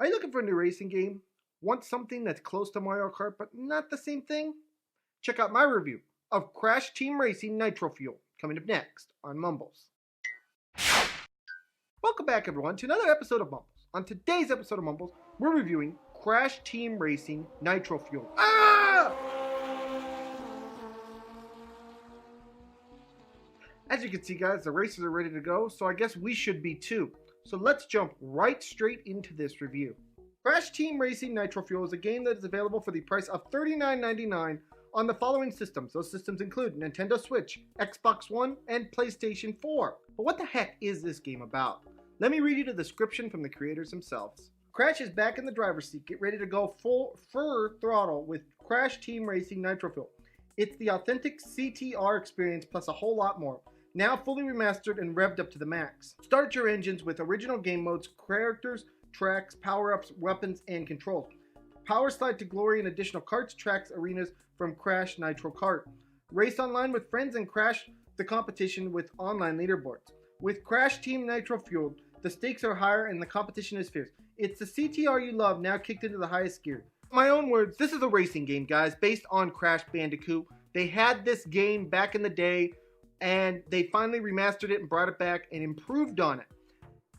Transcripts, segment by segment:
Are you looking for a new racing game? Want something that's close to Mario Kart but not the same thing? Check out my review of Crash Team Racing Nitro-Fueled, coming up next on Mumbles. Welcome back everyone to another episode of Mumbles. On today's episode of Mumbles, we're reviewing Crash Team Racing Nitro-Fueled. As you can see guys, the races are ready to go, so I guess we should be too. So let's jump right straight into this review. Crash Team Racing Nitro-Fueled is a game that is available for the price of $39.99 on the following systems. Those systems include Nintendo Switch, Xbox One, and PlayStation 4. But what the heck is this game about? Let me read you the description from the creators themselves. Crash is back in the driver's seat. Get ready to go full throttle with Crash Team Racing Nitro-Fueled. It's the authentic CTR experience plus a whole lot more. Now fully remastered and revved up to the max. Start your engines with original game modes, characters, tracks, power-ups, weapons, and controls. Power slide to glory and additional karts, tracks, arenas from Crash Nitro Kart. Race online with friends and crash the competition with online leaderboards. With Crash Team Nitro-Fueled, the stakes are higher and the competition is fierce. It's the CTR you love now kicked into the highest gear. In my own words, this is a racing game, guys, based on Crash Bandicoot. They had this game back in the day, and they finally remastered it and brought it back and improved on it.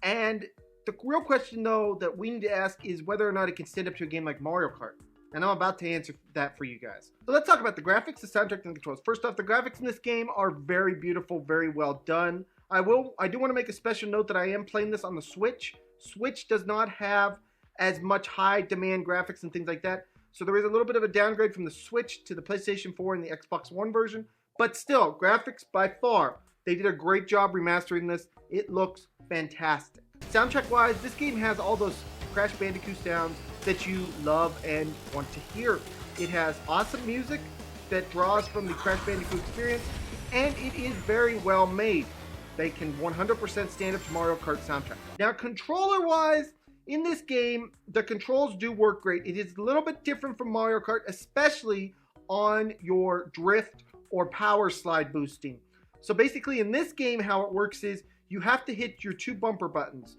And the real question, though, that we need to ask is whether or not it can stand up to a game like Mario Kart. And I'm about to answer that for you guys. So let's talk about the graphics, the soundtrack, and the controls. First off, the graphics in this game are very beautiful, very well done. I do want to make a special note that I am playing this on the Switch. Switch does not have as much high demand graphics and things like that. So there is a little bit of a downgrade from the Switch to the PlayStation 4 and the Xbox One version. But still, graphics by far, they did a great job remastering this. It looks fantastic. Soundtrack wise, this game has all those Crash Bandicoot sounds that you love and want to hear. It has awesome music that draws from the Crash Bandicoot experience, and it is very well made. They can 100% stand up to Mario Kart soundtrack. Now, controller wise, in this game, the controls do work great. It is a little bit different from Mario Kart, especially on your drift or power slide boosting. So basically in this game, how it works is you have to hit your two bumper buttons,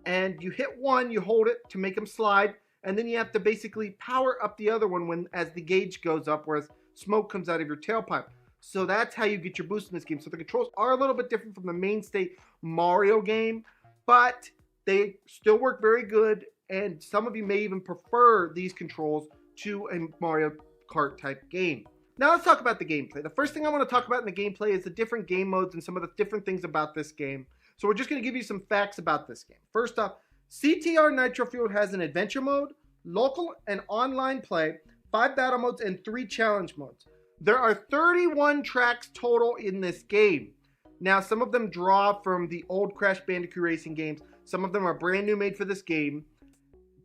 and you hit one, you hold it to make them slide, and then you have to basically power up the other one as the gauge goes up, whereas smoke comes out of your tailpipe. So that's how you get your boost in this game. So the controls are a little bit different from the mainstay Mario game, but they still work very good, and some of you may even prefer these controls to a Mario Kart type game. Now let's talk about the gameplay. The first thing I want to talk about in the gameplay is the different game modes and some of the different things about this game. So we're just going to give you some facts about this game. First off, CTR Nitro-Fueled has an adventure mode, local and online play, 5 battle modes, and 3 challenge modes. There are 31 tracks total in this game. Now some of them draw from the old Crash Bandicoot racing games. Some of them are brand new made for this game,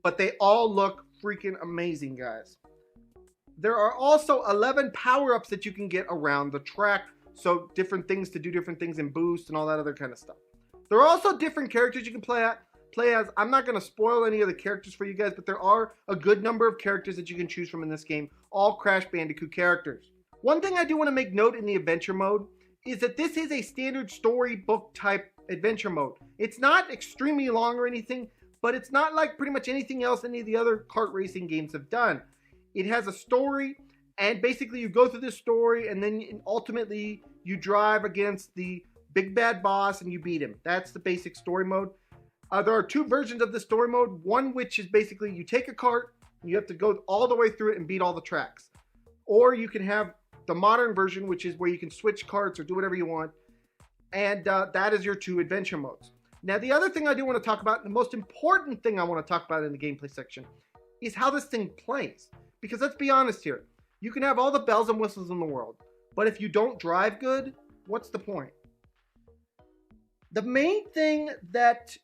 but they all look freaking amazing, guys. There are also 11 power-ups that you can get around the track. So different things to do different things and boost and all that other kind of stuff. There are also different characters you can play as. I'm not going to spoil any of the characters for you guys, but there are a good number of characters that you can choose from in this game. All Crash Bandicoot characters. One thing I do want to make note in the adventure mode is that this is a standard storybook type adventure mode. It's not extremely long or anything, but it's not like pretty much anything else any of the other kart racing games have done. It has a story, and basically you go through this story, and then ultimately you drive against the big bad boss and you beat him. That's the basic story mode. There are 2 versions of the story mode. One which is basically you take a kart, and you have to go all the way through it and beat all the tracks. Or you can have the modern version, which is where you can switch karts or do whatever you want. And that is your 2 adventure modes. Now the other thing I do want to talk about, the most important thing I want to talk about in the gameplay section, is how this thing plays. Because let's be honest here, you can have all the bells and whistles in the world, but if you don't drive good, what's the point? The main thing that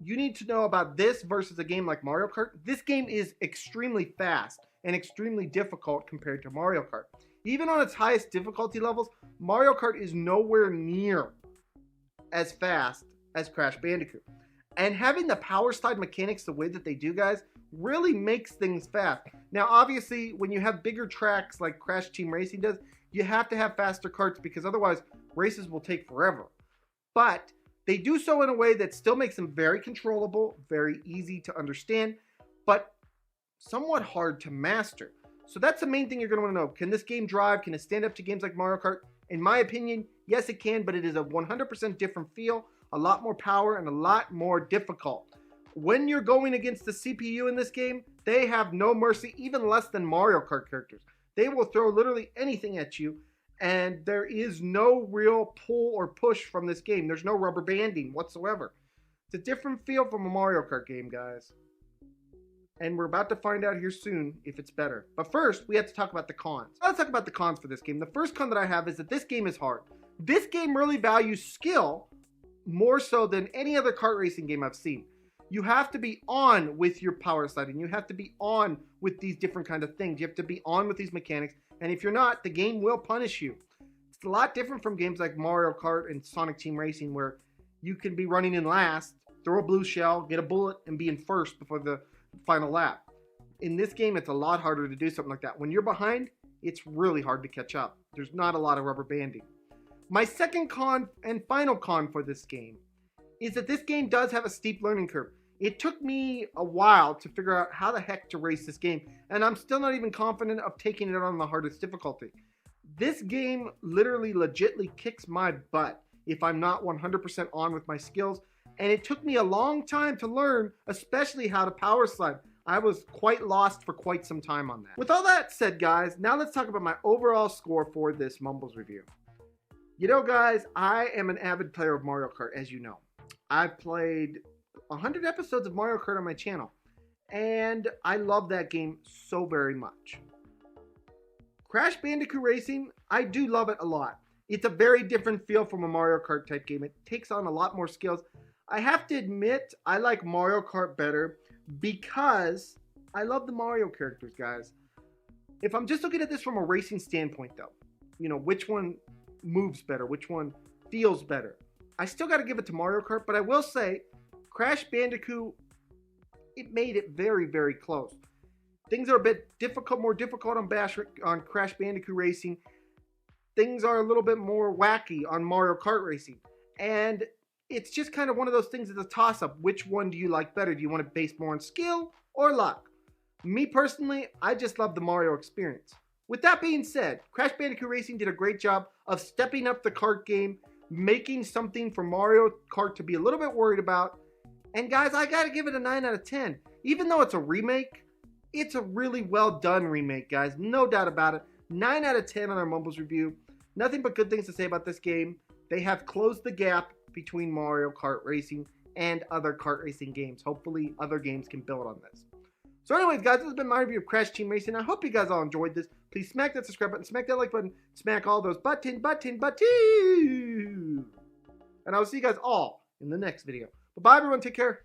you need to know about this versus a game like Mario Kart, this game is extremely fast and extremely difficult compared to Mario Kart. Even on its highest difficulty levels, Mario Kart is nowhere near as fast as Crash Bandicoot. And having the power slide mechanics the way that they do, guys, really makes things fast. Now, obviously, when you have bigger tracks like Crash Team Racing does, you have to have faster karts because otherwise races will take forever. But they do so in a way that still makes them very controllable, very easy to understand, but somewhat hard to master. So that's the main thing you're going to want to know. Can this game drive? Can it stand up to games like Mario Kart? In my opinion, yes it can, but it is a 100% different feel, a lot more power, and a lot more difficult. When you're going against the CPU in this game, they have no mercy, even less than Mario Kart characters. They will throw literally anything at you, and there is no real pull or push from this game. There's no rubber banding whatsoever. It's a different feel from a Mario Kart game, guys. And we're about to find out here soon if it's better. But first, we have to talk about the cons. Let's talk about the cons for this game. The first con that I have is that this game is hard. This game really values skill more so than any other kart racing game I've seen. You have to be on with your power sliding. You have to be on with these different kind of things. You have to be on with these mechanics. And if you're not, the game will punish you. It's a lot different from games like Mario Kart and Sonic Team Racing, where you can be running in last, throw a blue shell, get a bullet, and be in first before the final lap. In this game, it's a lot harder to do something like that. When you're behind, it's really hard to catch up. There's not a lot of rubber banding. My second con and final con for this game is that this game does have a steep learning curve. It took me a while to figure out how the heck to race this game, and I'm still not even confident of taking it on the hardest difficulty. This game literally legitly kicks my butt if I'm not 100% on with my skills, and it took me a long time to learn, especially how to power slide. I was quite lost for quite some time on that. With all that said, guys, now let's talk about my overall score for this Mumbles review. You know, guys, I am an avid player of Mario Kart, as you know. I've played 100 episodes of Mario Kart on my channel, and I love that game so very much. Crash Bandicoot Racing, I do love it a lot. It's a very different feel from a Mario Kart type game. It takes on a lot more skills. I have to admit, I like Mario Kart better because I love the Mario characters, guys. If I'm just looking at this from a racing standpoint, though, you know, which one moves better, which one feels better, I still got to give it to Mario Kart, but I will say Crash Bandicoot, it made it very, very close. Things are a bit difficult, more difficult on Crash Bandicoot Racing. Things are a little bit more wacky on Mario Kart Racing. And it's just kind of one of those things, it's a toss-up. Which one do you like better? Do you want to base more on skill or luck? Me personally, I just love the Mario experience. With that being said, Crash Bandicoot Racing did a great job of stepping up the kart game, making something for Mario Kart to be a little bit worried about. And guys, I gotta give it a 9 out of 10. Even though it's a remake, it's a really well done remake, guys. No doubt about it. 9 out of 10 on our Mumbles review. Nothing but good things to say about this game. They have closed the gap between Mario Kart Racing and other kart racing games. Hopefully other games can build on this. So anyways, guys, this has been my review of Crash Team Racing. I hope you guys all enjoyed this. Please smack that subscribe button, smack that like button, smack all those buttons. And I'll see you guys all in the next video. Bye-bye, everyone. Take care.